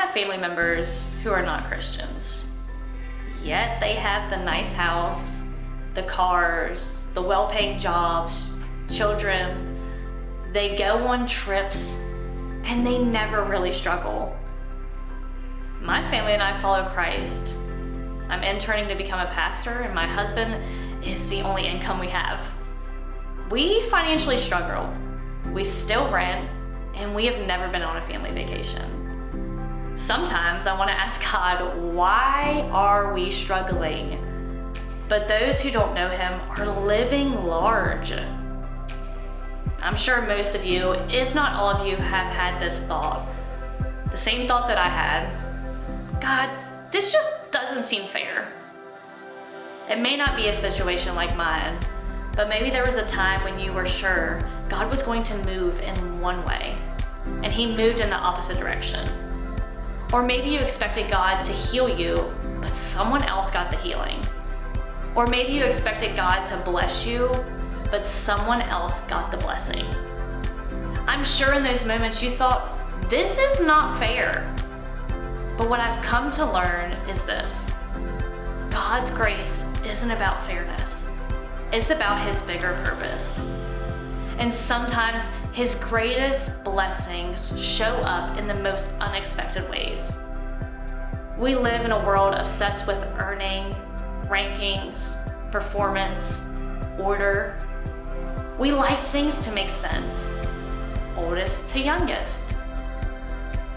have family members who are not Christians, yet they have the nice house, the cars, the well-paying jobs, children. They go on trips, and they never really struggle. My family and I follow Christ. I'm interning to become a pastor, and my husband is the only income we have. We financially struggle. We still rent, and we have never been on a family vacation. Sometimes I want to ask God, why are we struggling? But those who don't know Him are living large. I'm sure most of you, if not all of you, have had this thought. The same thought that I had. God, this just doesn't seem fair. It may not be a situation like mine, but maybe there was a time when you were sure God was going to move in one way, and He moved in the opposite direction. Or maybe you expected God to heal you, but someone else got the healing. Or maybe you expected God to bless you, but someone else got the blessing. I'm sure in those moments you thought, this is not fair. But what I've come to learn is this: God's grace isn't about fairness. It's about His bigger purpose. And sometimes His greatest blessings show up in the most unexpected ways. We live in a world obsessed with earning, rankings, performance, order. We like things to make sense. Oldest to youngest.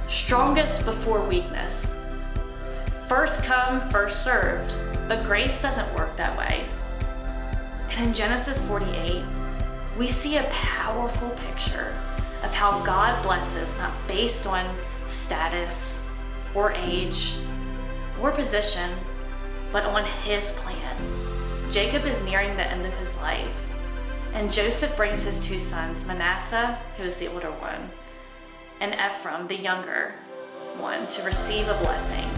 Strongest before weakness. First come, first served. But grace doesn't work that way. And in Genesis 48, we see a powerful picture of how God blesses not based on status or age or position, but on His plan. Jacob is nearing the end of his life, and Joseph brings his two sons, Manasseh, who is the older one, and Ephraim, the younger one, to receive a blessing.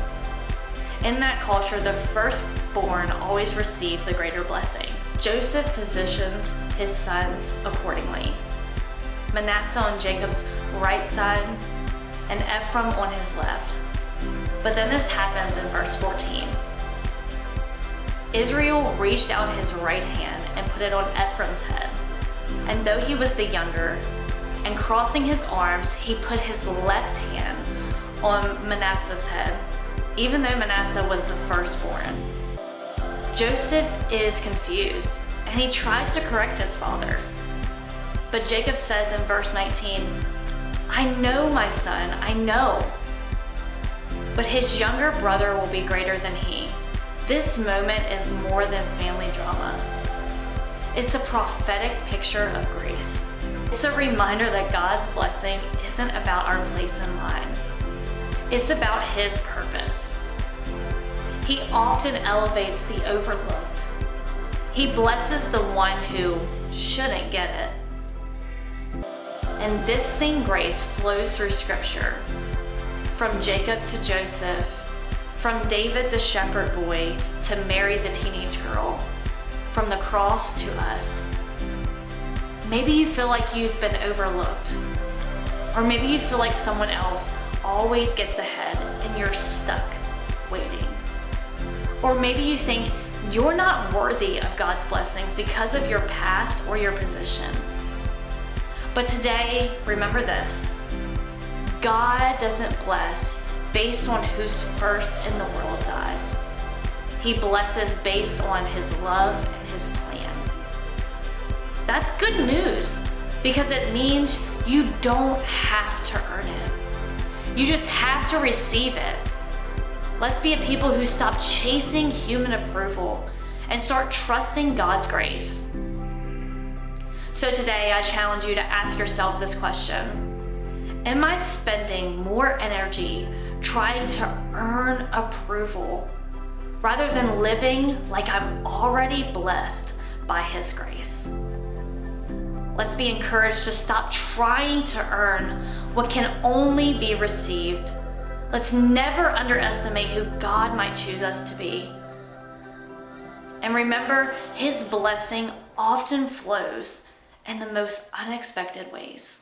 In that culture, the firstborn always received the greater blessing. Joseph positions his sons accordingly. Manasseh on Jacob's right side and Ephraim on his left. But then this happens in verse 14. Israel reached out his right hand and put it on Ephraim's head. And though he was the younger, and crossing his arms, he put his left hand on Manasseh's head, even though Manasseh was the firstborn. Joseph is confused, and he tries to correct his father. But Jacob says in verse 19, I know, my son, I know. But his younger brother will be greater than he. This moment is more than family drama. It's a prophetic picture of grace. It's a reminder that God's blessing isn't about our place in line. It's about His purpose. He often elevates the overlooked. He blesses the one who shouldn't get it. And this same grace flows through Scripture. From Jacob to Joseph, from David the shepherd boy to Mary the teenage girl, from the cross to us. Maybe you feel like you've been overlooked, or maybe you feel like someone else always gets ahead and you're stuck waiting. Or maybe you think you're not worthy of God's blessings because of your past or your position. But today, remember this: God doesn't bless based on who's first in the world's eyes. He blesses based on His love and His plan. That's good news, because it means you don't have to earn it. You just have to receive it. Let's be a people who stop chasing human approval and start trusting God's grace. So today, I challenge you to ask yourself this question: am I spending more energy trying to earn approval rather than living like I'm already blessed by His grace? Let's be encouraged to stop trying to earn what can only be received. Let's never underestimate who God might choose us to be. And remember, His blessing often flows in the most unexpected ways.